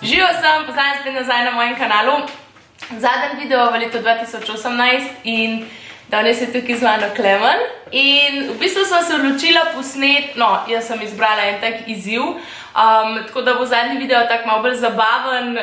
Živijo sem, pozdravljam spet nazaj na mojem kanalu. Zadnji video v letu 2018 in danes je tukaj z mano Klemen. In v bistvu sem se odločila posnet, no, jaz sem izbrala en tak izziv, tako da bo zadnji video tak malo bolj zabaven,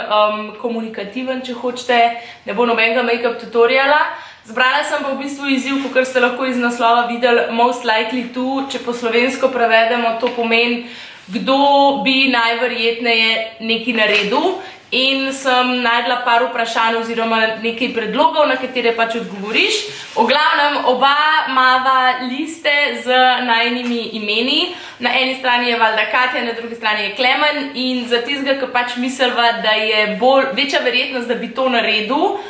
komunikativen, če hočete, ne bo nobenega make-up tutoriala. Zbrala sem pa v bistvu izziv, kakor ste lahko iz naslova videli, most likely to, če po slovensko prevedemo, to pomeni, kdo bi najverjetneje nekaj naredil. In sem najdla par vprašanj oziroma nekaj predlogov, na katere pač odgovoriš. V glavnem, oba imava liste z najinimi imeni. Na eni strani je valjda Katja, na drugi strani je Klemen. In za tistega, ki pač misliva, da je večja verjetnost, da bi to naredil,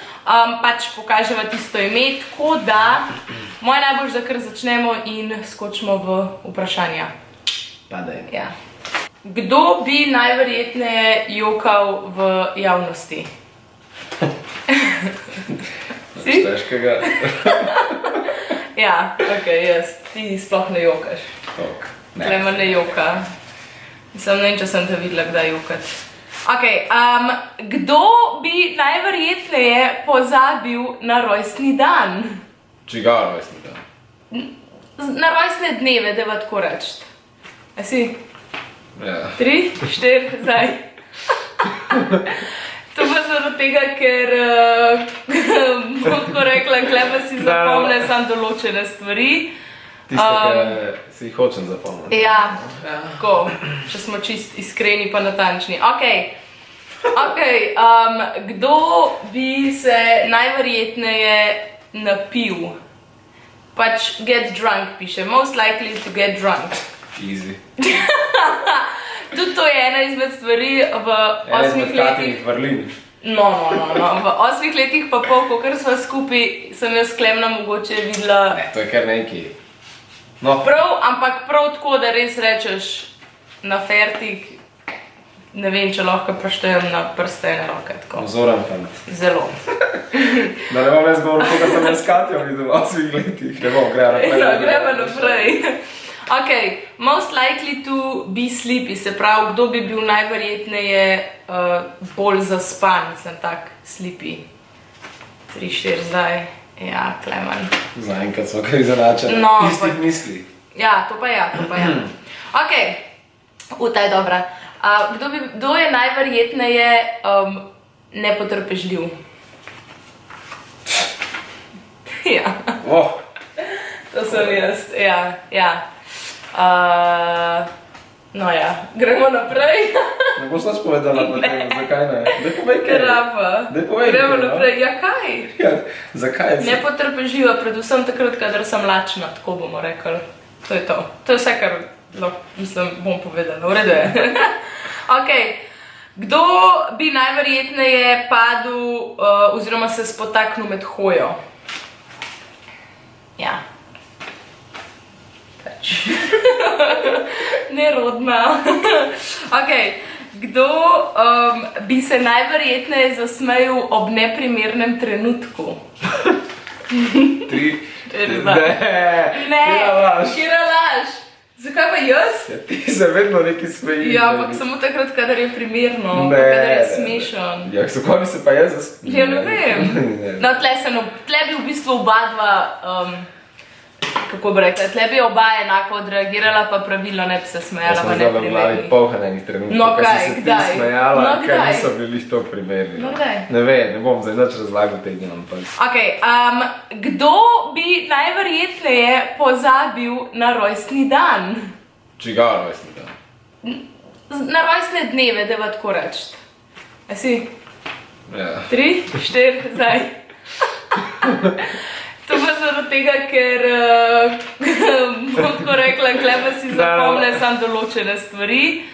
pač pokaževa tisto ime. Tako da, moje najbolj, da kar začnemo in skočimo v vprašanja. Padaj. Ja. Kdo bi najverjetneje jokal v javnosti? Si? Težkega. Ja, okej, jaz. Ti sploh ne jokaš. Tok. Klemen ne joka. Mislim, ne vem, če sem te videla, kdaj jokati. Okej, kdo bi najverjetneje pozabil na rojstni dan? Čigav rojstni dan? Na rojstne dneve, deva tako reči. A si? Ja. 3, 4, zdaj. To pa zaradi tega, ker bom tako rekla, Klemen si zapomne samo določene stvari. Tiste, ki si jih hočem zapomniti. Ja, tako, če smo čist iskreni pa natančni. Okej, kdo bi se najverjetneje napil? Pač get drunk piše, most likely to get drunk. Easy. Tudi to je ena izmed stvari v 8 letih. Katinih vrlin. No. V 8 letih pa pol, kakor sva skupaj, sem jaz Klemna mogoče videla. Ne, to je kar nekaj. No. Prav, ampak prav tako, da res rečeš na fertik, ne vem, če lahko preštejem na prste ene roke. Vzoren fant. Zelo. Da ne bom jaz govoril, koga sem jaz Katjo videl v 8 letih. Ne bom, greva naprej. No, greva naprej. Okej, most likely to be sleepy, se pravi, kdo bi bil najverjetneje bolj zaspan, sem tak sleepy. 3, 4 zdaj. Ja, Klemen. Zaenkrat so kaj izenačeni. No, istih misli. Ja, to pa ja. Okej, ta je dobra. Kdo je najverjetneje nepotrpežljiv? Ja. Oh. To sem jaz, ja. No ja, gremo naprej. Ne boš naš povedala potem, zakaj ne? Daj povej kaj. Krapa. Daj povej kaj, Gremo no. naprej, ja kaj? Ja, zakaj si? Nepotrpežljiva, predvsem takrat, kadar sem lačna, tako bomo rekli. To je to. To je vse, kar bom povedala. V redu je. Okej, kdo bi najverjetneje padel oziroma se spotaknil med hojo? Ja. Nerodna. Okej, kdo bi se najverjetneje zasmejal ob neprimernem trenutku? 3, 4, Ne, kjera laž? Zakaj pa jaz? Ti se vedno nekaj smejiš. Ja, ampak samo takrat, kadar je primerno, kadar je smešen. Ja, zakaj bi se pa jaz zasmejal? Ja, ne vem. No, tle bi v bistvu oba dva, kako bi rekla, tle bi oba enako odreagirala, pa pravilno ne bi se smejala v neprimernih. Jaz sem zdaj v glavi polhanenih trenutkov, No, kaj kaj, si se ti kdaj? smejala, No, kaj kdaj? niso bili to primerni. No, kdaj? Ne vem, ne bom zdaj nič razlagal tega, ampak. Okej, kdo bi najverjetneje pozabil na rojstni dan? Čigav rojstni dan? Na rojstne dneve, deva tako reči. A si? Ja. 3, 4, zdaj. To pa zaradi tega, ker bom tako rekla, Klemen si zapomne samo določene stvari.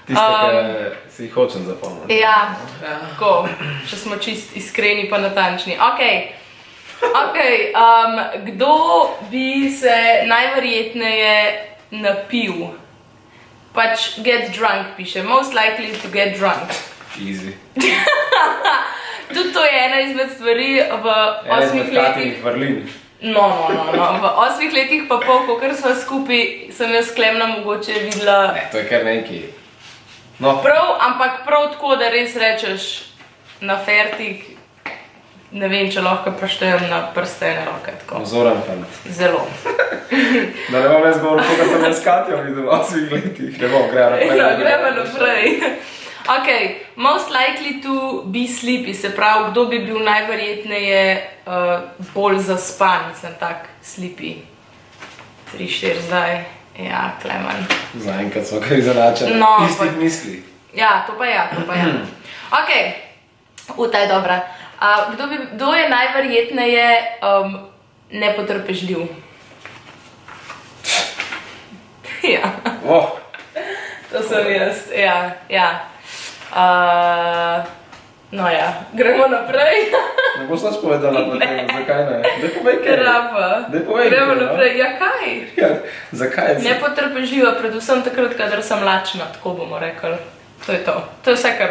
Tiste, ki si jih hočem zapomniti. Ja, tako, če smo čist iskreni pa natančni. Okej, kdo bi se najverjetneje napil? Pač get drunk piše, most likely to get drunk. Easy. Tudi to je ena izmed stvari v 8 letih. Katinih vrlin. No. V 8 letih pa pol, kakor sva skupaj, sem jaz Klemna mogoče videla. Ne, to je kar nekaj. No. Ampak prav tako, da res rečeš na fertik, ne vem, če lahko preštejem na prste ene roke. Vzoren fant. Zelo. Da ne bom jaz govoril, koga sem jaz s Katjo videl v 8 letih. Ne bom, gremo naprej. Gremo naprej. Ok, most likely to be sleepy, se pravi, kdo bi bil najverjetneje bolj zaspan, sem tak sleepy. 3, 4 zdaj, ja, Klemen. Zaenkrat smo kaj izenačeni, No, istih misli. Ja, to pa ja. Ok, ta je dobra. Kdo je najverjetneje nepotrpežljiv? Ja, Oh, to sem jaz, ja. No ja, gremo naprej. ne boš nič povedala potem, zakaj ne? Daj povej kaj. Krapa. Daj povej Gremo kaj, no. naprej, ja kaj? Ja, zakaj si? Nepotrpežljiva, predvsem takrat, kadar sem lačna, tako bomo rekli. To je to. To je vse, kar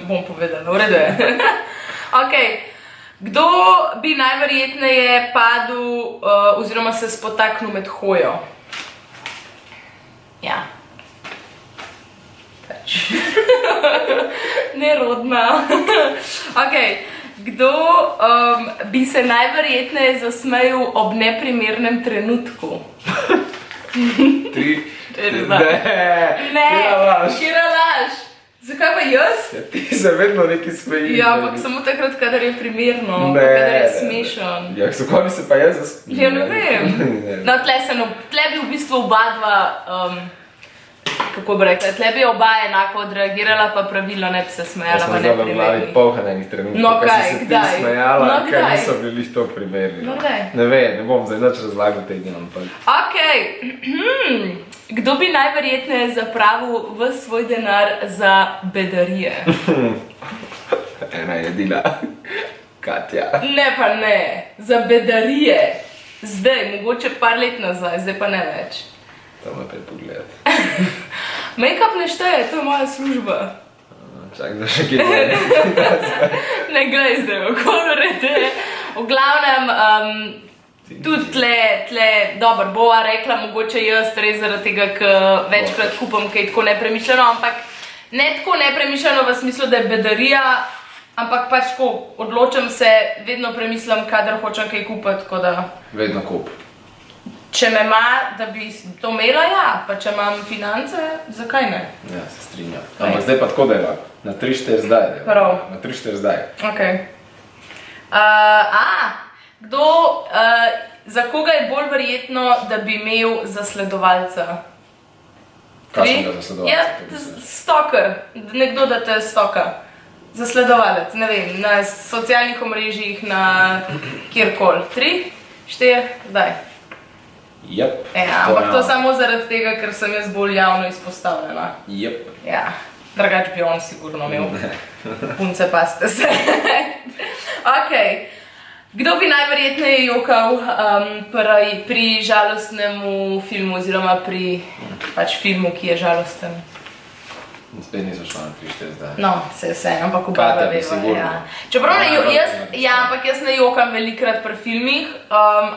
bom povedala. V redu je. Ok. Kdo bi najverjetneje padel oziroma se spotaknil med hojo? Ja. Nerodna. Ok. Kdo bi se najverjetneje zasmejal ob neprimernem trenutku? 3, Ne, Kira laž. Kira laž. Zakaj pa jaz? Ja, ti se vedno neki smejiš. Ja, ampak samo takrat, kadar je primerno, Ne, kadar je ne, smešen. Ja, zakaj bi se pa jaz Ja, ne vem. Ne. No, tle bi v bistvu oba dva, kako bi rekla, tle bi oba enako odreagirala, pa pravilno ne bi se Jaz smejala, sem pa zdaj v glavi neprimerni. polhanenih trenutkov, No, ko kaj, si se ti kdaj? smejala, No, ker kdaj? niso bili to primerni. No, kdaj? Ne vem, ne bom zdaj nič razlagal tega, ampak... Ok, kdo bi najverjetneje zapravil ves svoj denar za bedarije? Ena je edina. Katja. Ne pa ne, za bedarije. Zdaj, mogoče par let nazaj, zdaj pa ne več. To me pet pogled. Make-up ne šteje, to je moja služba. Čak, da še kje ne. Ne glej zdaj, okolo rede. V glavnem, tudi tle, dobro, bova rekla, mogoče jaz res zaradi tega, ker večkrat kupam kaj tako nepremišljeno, ampak ne tako nepremišljeno v smislu, da je bedarija, ampak pač tako odločam se, vedno premislim, kadar hočem kaj kupiti, tako da... Vedno kup. Če me ima, da bi to imela, ja, pa če imam finance, zakaj ne? Ja, se strinjam. Ampak zdaj pa tako dela. Na 3-4 zdaj. Prav. Na 3-4 zdaj. Ok. Za koga je bolj verjetno, da bi imel zasledovalca? Kakšnega zasledovalca? Ja, stalker. Nekdo, da te stalka. Zasledovalec, ne vem, na socialnih omrežjih, na kjerkoli. 3, 4, zdaj. Jep. Ja, ampak to samo zaradi tega, ker sem jaz bolj javno izpostavljena. Jep. Ja, drugač bi on sigurno imel. Punce pa ste se. Ok. Kdo bi najverjetneje jokal pri žalostnemu filmu oziroma pri filmu, ki je žalosten? Spet nisem šla na 3-4 zdaj. No, se je vse, ampak oba Katja bi veva, sigurno. ja. Čeprav ampak jaz ne jokam velikrat pri filmih,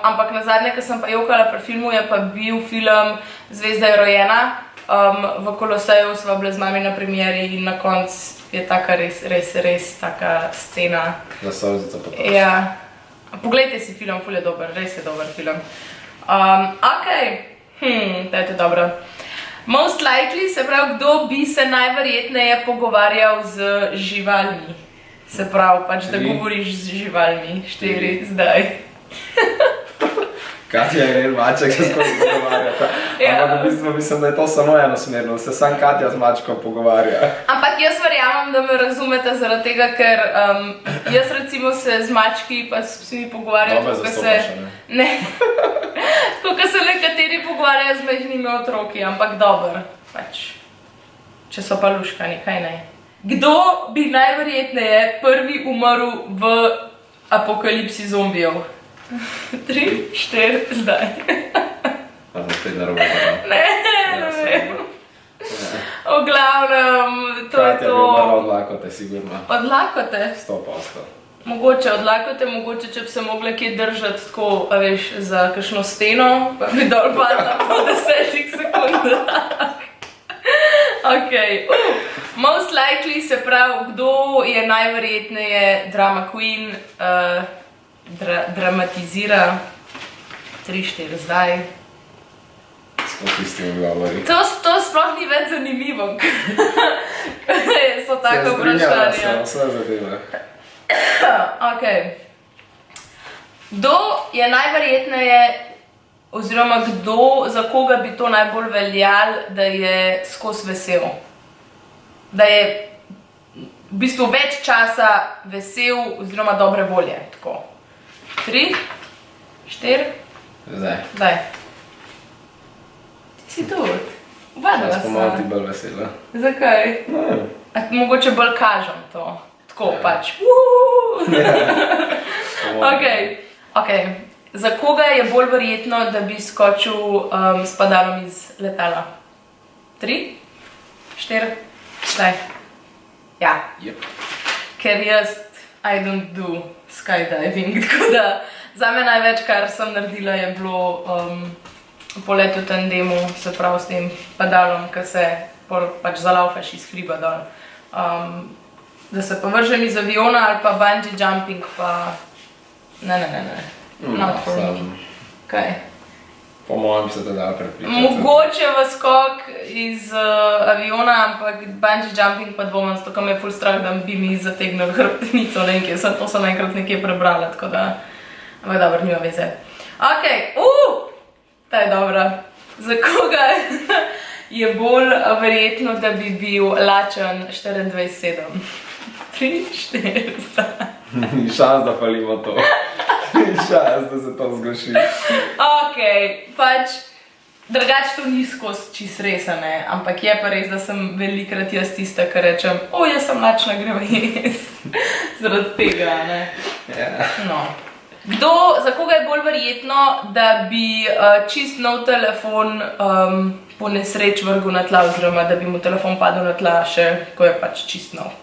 ampak nazadnje, ko sem pa jokala pri filmu, je pa bil film Zvezda je rojena. V Koloseju sva bile z mami na premieri in na koncu je taka res taka scena. Da solzica potoči. Ja. Poglejte si film, ful je dober, res je dober film. Ok, to je dobro. Most likely, se pravi, kdo bi se najverjetneje pogovarjal z živalmi. Se pravi, pač da govoriš z živalmi. 4 zdaj. Katja je njen maček, se skozi pogovarjata. Ampak v bistvu mislim, da je to samo enosmerno, se sam Katja z mačkom pogovarja. Ampak jaz verjamem, da me razumete zaradi tega, ker jaz recimo se z mački pa s psimi pogovarjam, Dobre zastopaš, ne? Tako, ko se nekateri pogovarjajo z majhnimi otroki, ampak dober, pač, če so pa luškani, kaj ne. Kdo bi najverjetneje prvi umrl v apokalipsi zombijev? 3, 4, zdaj. Pa sem spet narobe. Ne vem. V glavnem, to je Katja to. bi umrla od lakote, sigurno. Od lakote? 100%. Mogoče od lakote, mogoče če bi se mogla kje držati tako, a veš, za kakšno steno, pa bi dol padla po 10 sekundah. Ok, Ok. Most likely se pravi, kdo je najverjetneje drama queen, dramatizira. 3, 4, zdaj. Skozi s tem govori. To sploh ni več zanimivo. So tako vprašanja. Vse zadeve. Ok. Kdo je najverjetneje, oziroma za koga bi to najbolj veljal, da je skozi vesel? Da je v bistvu več časa vesel oziroma dobre volje. Tako. 3, 4, zdaj. Ti si tudi. Obadva Jaz pa malo ti bolj vesela. Zakaj? Ne. Mogoče bolj kažem to. Tako pač. Ok. Za koga je bolj verjetno, da bi skočil s padalom iz letala? 3, 4, zdaj. Ja. Yep. Ker jaz I don't do skydiving, tako da zame največ, kar sem naredila, je bilo polet v tandemu, se pravi s tem padalom, ki se pač zalaufaš iz hriba dol. Da se pa vržem iz aviona ali pa bungee jumping, pa ne. Not for me. Kaj? Po mojem se te da prepričati. Mogoče v skok iz aviona, ampak bungee jumping pa dvomim, zato ker me je ful strah, da bi mi zategnil hrbtenico, to sem enkrat nekje prebrala, tako da, ampak dobro, nima veze. Ok, ta je dobra. Za koga je bolj verjetno, da bi bil lačen 24/7? 3, 4, Ni šans, da palimo to. Ni šans, da se to zgreši. Ok, pač drugače to ni skozi čist res, ne, ampak je pa res, da sem velikrat jaz tista, ki rečem, jaz sem lačna, greva jesti. Zaradi tega, ne. No. Za koga je bolj verjetno, da bi čist nov telefon po nesreč vrgel na tla, oziroma da bi mu telefon padel na tla še, ko je pač čist nov?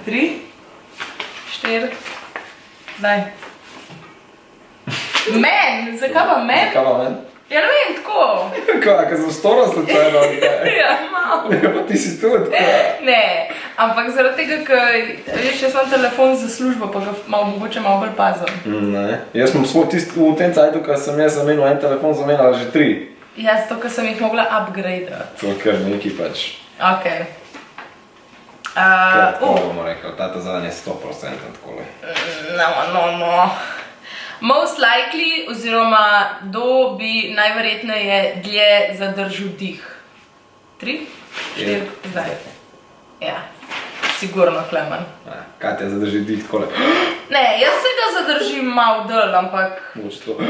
3, 4, zdaj. Men? Zakaj pa men? Zakaj pa men? Ja, ne vem, tako. Kaj, sem storo slučajno? Ja, malo. Pa ti si tudi, kaj? Ne, ampak zaradi tega, ker, veš, jaz imam telefon za službo, pa ga mogoče malo bolj pazim. Ne, jaz sem v tem cajtu, ko sem jaz zamenil en telefon, zamenila že 3. Ja, zato, ker sem jih mogla upgradeati. To kar neki pač. Ok. Kar tako bomo rekel, tata zadnje 100% takole. No. Most likely, oziroma kdo bi najverjetneje dlje zadržal dih? 3, 4, zdaj. Ja, sigurno Klemen. Katja zadrži dih takole. Ne, jaz se ga zadržim malo dlj, ampak... Mogoče tako.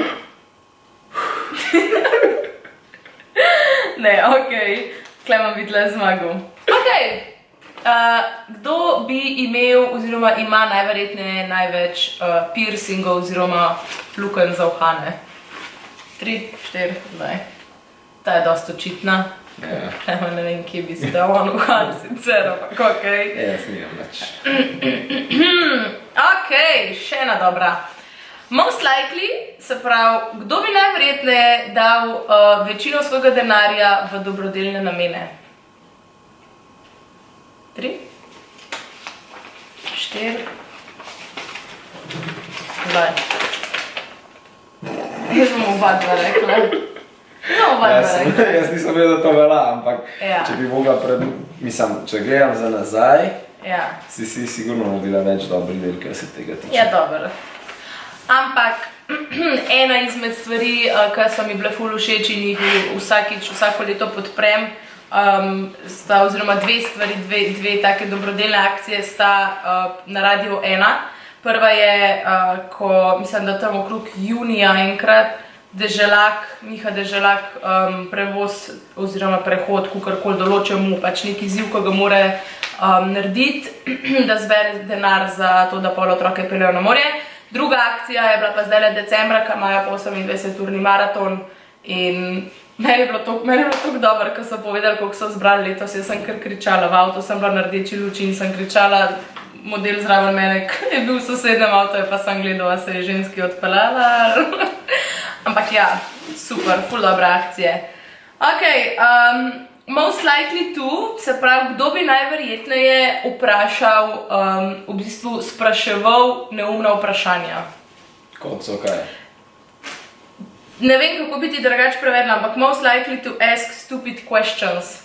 Ne, ok. Klemen bi tle zmagal. Ok. Kdo bi imel, oziroma ima najverjetneje največ piercingov oziroma lukenj za uhane? 3, 4, zdaj. Ta je dosti očitna. Klemen ne vem, kje bi si dal on uhan sicer, ampak ok. Jaz nimam več. Ok, še ena dobra. Most likely, se pravi, kdo bi najverjetneje dal večino svojega denarja v dobrodelne namene? 3, 4, zdaj. Jaz bom oba dva rekla. Jaz nisem vedel, da to velja, ampak če bi mogla če gledam za nazaj, si sigurno naredila več dobrih del, kar se tega tiče. Ja, dobro. Ampak ena izmed stvari, ki so mi bile ful všeč in jih vsako leto podprem, oziroma dve stvari, dve take dobrodelne akcije sta na Radio 1. Prva je, ko mislim, da tam okrog junija enkrat Miha Deželak prevoz oziroma prehod, kakorkoli določil mu pač neki izziv, ko ga mora narediti, da zbere denar za to, da pol otroke peljejo na morje. Druga akcija je bila pa zdajle decembra, ko imajo pa 28-urni maraton in meni je bilo tako dobro, ko so povedali, koliko so zbrali letos. Jaz sem kar kričala, v avtu sem bila na rdeči luči in sem kričala, model zraven mene, ki je bil v sosednjem avtu, pa sem gledala, se je ženski odpeljala. Ampak ja, super, ful dobra akcije. Ok, most likely to, se pravi, kdo bi najverjetneje vprašal, v bistvu spraševal neumna vprašanja. Kot so kaj? Ne vem, kako bi ti drugače prevedla, ampak most likely to ask stupid questions.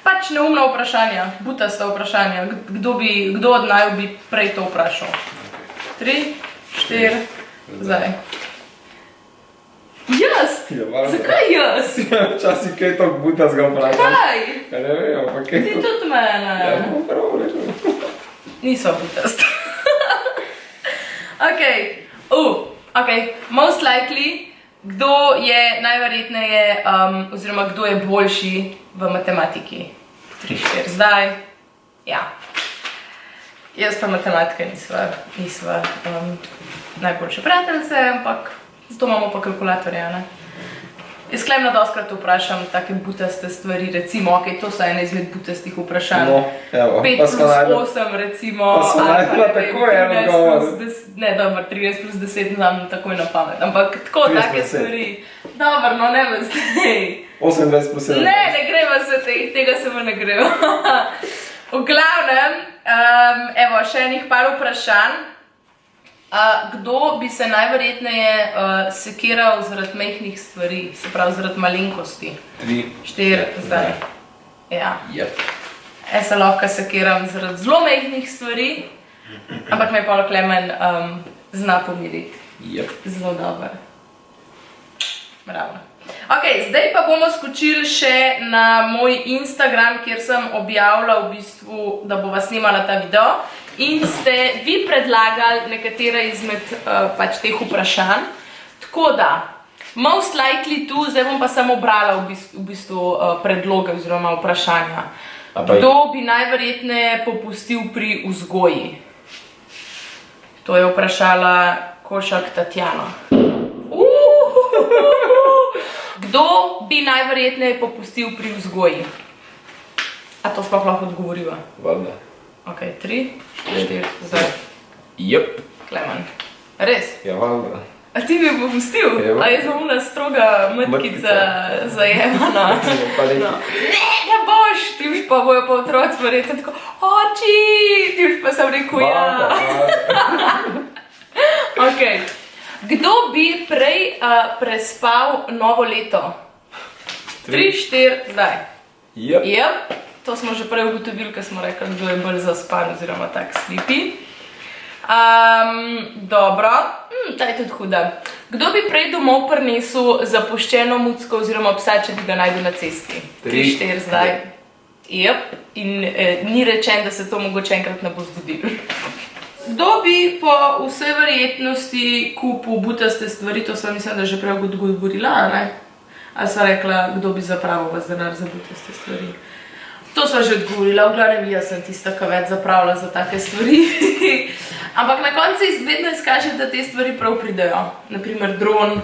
Pač neumna vprašanja, butasta vprašanja. Kdo od naju bi prej to vprašal? 3, 4, zdaj. Jaz? Zakaj jaz? Včasih kaj tako butastega vprašaš. Kaj? Ja, ne vem, pa kaj Ti to? tudi mene. Ja, bom pravo rečel. Nisva butast. Ok, most likely, kdo je najverjetneje, oziroma kdo je boljši v matematiki? 3, 4, zdaj. Ja. Jaz pa matematika nisva najboljše prijateljice, ampak zato imamo pa kalkulatorja, ne? Jaz Klemna dostikrat vprašam take butaste stvari, recimo, ok, to so ene izmed butastih vprašanj. No, evo, 5 pa smo plus najdel. 8, recimo. Pa smo ali najdela ne vem, takoj en 13 odgovor. plus 10 Ne, dobro, 13 plus 10 znam takoj na pamet, ampak tako, 13 take plus 10. stvari. Dobro, no, ne vem zdaj. 28 plus 7. Ne greva se tega se me ne greva. V glavnem, evo, še enih par vprašanj. Kdo bi se najverjetneje sekiral zaradi majhnih stvari, se pravi zaradi malenkosti? 3, 4, zdaj. Ja. Jep. Jaz se lahko sekiram zaradi zelo majhnih stvari, ampak me pa Klemen zna pomiriti. Jep. Zelo dobro. Bravo. Ok, zdaj pa bomo skočili še na moj Instagram, kjer sem objavila v bistvu, da bova snimala ta video. In ste vi predlagali nekatere izmed pač teh vprašanj. Tako da, most likely to, zdaj bom pa samo brala v bistvu predloge oziroma vprašanja. Kdo bi najverjetneje popustil pri vzgoji? To je vprašala Košak Tatjana. Kdo bi najverjetneje popustil pri vzgoji? A to sploh lahko odgovoriva? Valjda. Ok, 3, 4, zdaj. Jep. Klemen. Res? Ja, valjda. A ti bi popustil? Evo. A jaz sem ona stroga mrtkica zajemana? Pa nekaj. No. Ne boš, ti už pa bojo pa otroci verjetno tako, oči, ti už pa sem rekel ja. Ok. Kdo bi prej prespal novo leto? 3, 4, zdaj. Jep. Jep, to smo že prej ugotovili, ko smo rekli, kdo je bolj zaspan oziroma tak sleepy. Dobro, ta je tudi huda. Kdo bi prej domov prinesel zapuščeno mucko oziroma psa, če bi ga najdel na cesti? 3, 4, zdaj. Jep, in ni rečen, da se to mogoče enkrat ne bo zgodilo. Kdo bi po vsej verjetnosti kupil butaste stvari, to sem mislim, da že prej odgovorila, a ne? Ali sva rekla, kdo bi zapravil vas denar za butaste stvari? To sva že odgovorila, v glavnem jaz sem tista, ki več zapravlja za take stvari. Ampak na koncu vedno izkaže, da te stvari prav pridejo. Naprimer dron.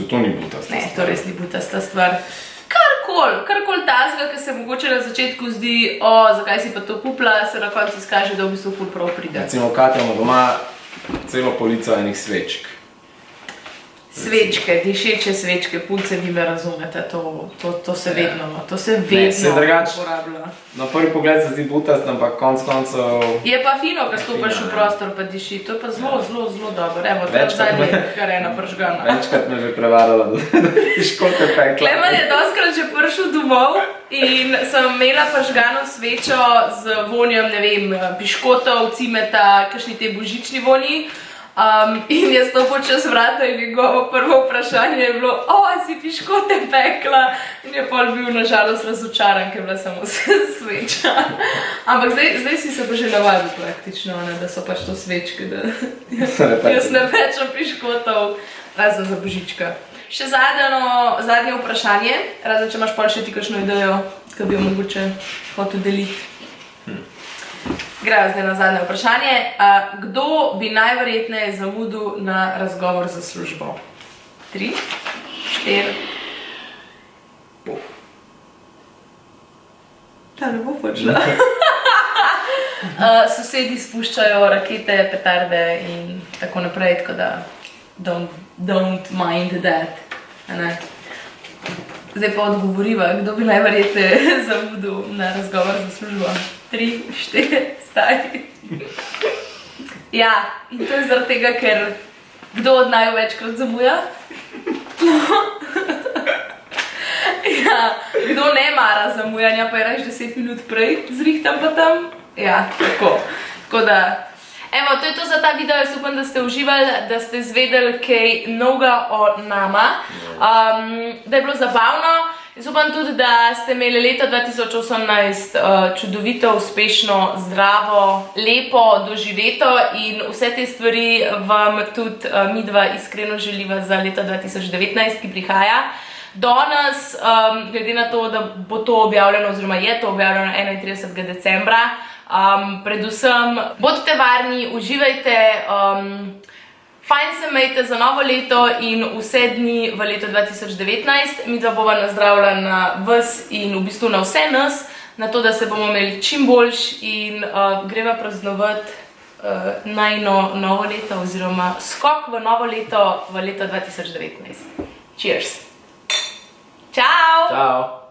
To ni butasta stvar. Ne, to res ni butasta stvar. Karkoli tazga, ki se mogoče na začetku zdi, zakaj si pa to kupila, se na koncu izkaže, da v bistvu ful prav pride. Recimo, Katja ima doma celo polico enih svečk. Svečke, dišeče svečke, punce, vi me razumete, to se vedno se drugače uporablja. Na prvi pogled se zdi butast, ampak konc koncev... Je pa fino, ko stopaš v prostor pa diši, to je pa zelo, zelo, zelo dobro. Evo, to je zadnje, kar je ena pržgana. Večkrat me že prevarala, da ti školte pekla. Klemen je dostikrat že prišel domov in sem imela pržgano svečo z vonjem, ne vem, piškotov, cimeta, kakšni te božični vonji. In je stopil čez vrata in njegovo prvo vprašanje je bilo, si piškote pekla? In je pol bil nažalost razočaran, ker je bila samo sveča. Ampak zdaj si se pa že navadil praktično, da so pač to svečke, da jaz ne pečem piškotov, razen za božička. Še zadnje vprašanje, razen če imaš pol še ti kakšno idejo, ki bi jo mogoče hotel deliti. Gremo zdaj na zadnje vprašanje. Kdo bi najverjetneje zamudil na razgovor za službo? 3, 4. Ta ne bo počela. Sosedi spuščajo rakete, petarde in tako naprej, tako da don't mind that. Zdaj pa odgovoriva, kdo bi najverjetneje zamudil na razgovor za službo. 3, 4, staj. Ja, in to je zaradi tega, ker kdo od naju večkrat zamuja? Ja, kdo ne mara zamujanja, pa je reč 10 minut prej, zrihtam pa tam. Ja, tako. Tako da, evo, to je to za ta video, jaz upam, da ste uživali, da ste izvedeli kaj novega o nama, da je bilo zabavno. Jaz upam tudi, da ste imeli leto 2018 čudovito, uspešno, zdravo, lepo, doživeto in vse te stvari vam tudi midva iskreno želiva za leto 2019, ki prihaja. Danes, glede na to, da bo to objavljeno, oziroma je to objavljeno 31. decembra, predvsem bodite varni, uživajte, fajn se imejte za novo leto in vse dni v letu 2019. Midva bova nazdravila na vas in v bistvu na vse nas, na to, da se bomo imeli čim boljš in greva praznovati najno novo leto oziroma skok v novo leto v leto 2019. Cheers! Ciao! Ciao!